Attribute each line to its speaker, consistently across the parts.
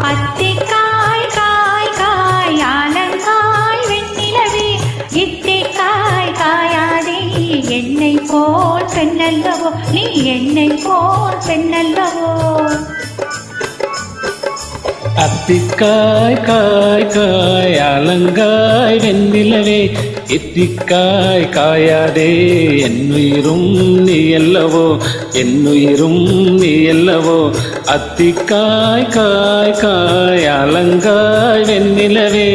Speaker 1: அத்திக்காய் காய் காய் ஆலங்காய் வெண்ணிலவே இத்திக்காய் காயாதே என்னை போல் பெண்ணல்லவோ நீ என்னை போல் பெண்ணல்லவோ
Speaker 2: அத்திக்காய் காய் காய் ஆலங்காய் வெண்ணிலவே இத்திக்காய் காயாதே என்னுயிரும் நீ அல்லவோ என்னுயிரும் நீ அல்லவோ அத்திக்காய் காய் காய் ஆலங்காய் வெண்ணிலவே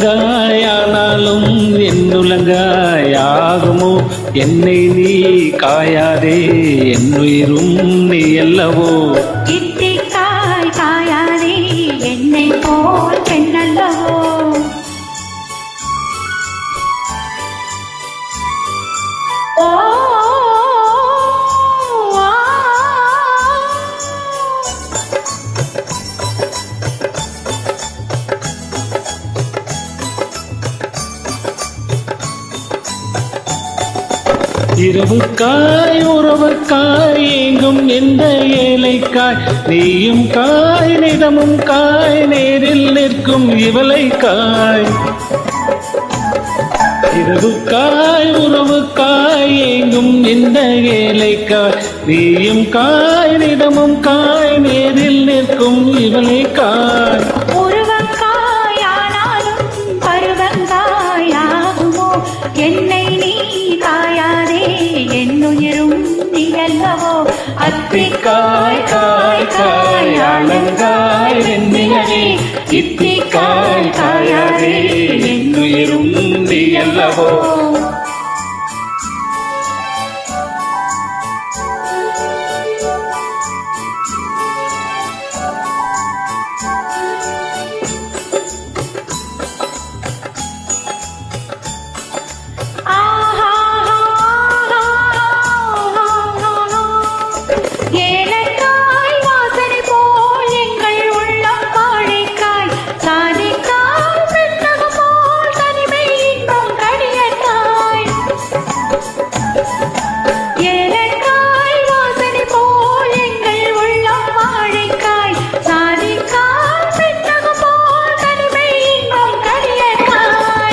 Speaker 2: அதுலங்காயானாலும் என்னுலங்காயாகுமோ என்னை நீ காயாதே என்னுயிரும் நீ அல்லவோ
Speaker 1: இத்திக்காய் காயாதே என்னை போல் பெண்ணல்லவோ
Speaker 2: இரவுக்காய் உறவுக்காய் எங்கும் எந்த ஏழைக்காய் நீயும் காய் நிதமும் காய் நேரில் நிற்கும் இவளைக்காய் இரவுக்காய் உறவுக்காய் எங்கும் எந்த ஏழைக்காய் நீயும் காய் நிதமும் காய் நேரில் நிற்கும் இவளைக்காய்
Speaker 1: உருவக்காயானாலும் பருவங்காயாகுமோ என்னை நீ காயாதே என்னுயிரும் நீ அல்லவோ
Speaker 2: அத்திக்காய் காய் காய் ஆலங்காய் வெண்ணிலவே இத்திக்காய் காயாதே என்னுயிரும் நீ அல்லவோ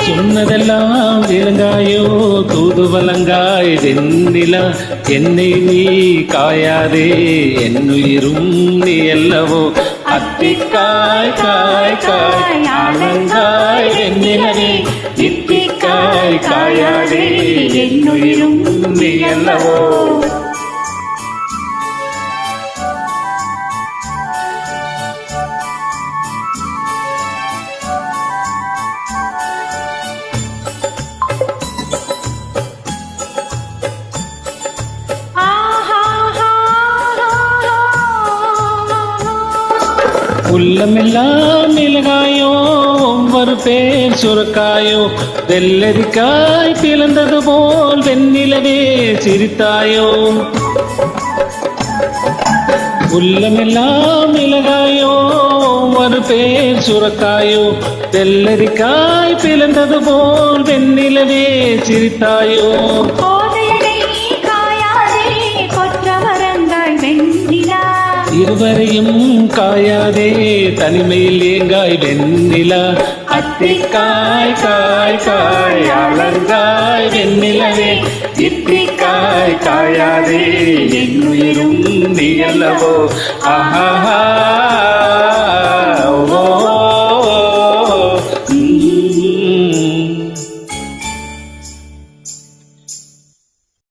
Speaker 2: சொன்னதெல்லாம் விளங்காயோ தூதுவலங்காய் வெண்ணிலா என்னை நீ காயாதே என்னுயிரும் நீ அல்லவோ அத்திக்காய் காய் காய் ஆலங்காய் வெண்ணிலவே இத்திக்காய் காயாதே என்னுயிரும் நீ அல்லவோ உள்ளமெல்லாம் மிளகாயோ ஒவ்வொரு பேர் சுரக்காயோ வெள்ளரிக்காய் பிளந்தது போல் வெண்ணிலவே சிரித்தாயோ உள்ளமெல்லாம் மிளகாயோ ஒவ்வொரு பேர் சுரக்காயோ வெள்ளரிக்காய் பிளந்தது போல் வெண்ணிலவே சிரித்தாயோ இருவரையும் காயாதே தனிமையில் ஏங்காய் வெண்ணிலா அத்திக்காய் காய் காய் ஆலங்காய் வெண்ணிலவே இத்திக்காய் காயாதே என்னுயிரும் நீ அல்லவோ ஆஹா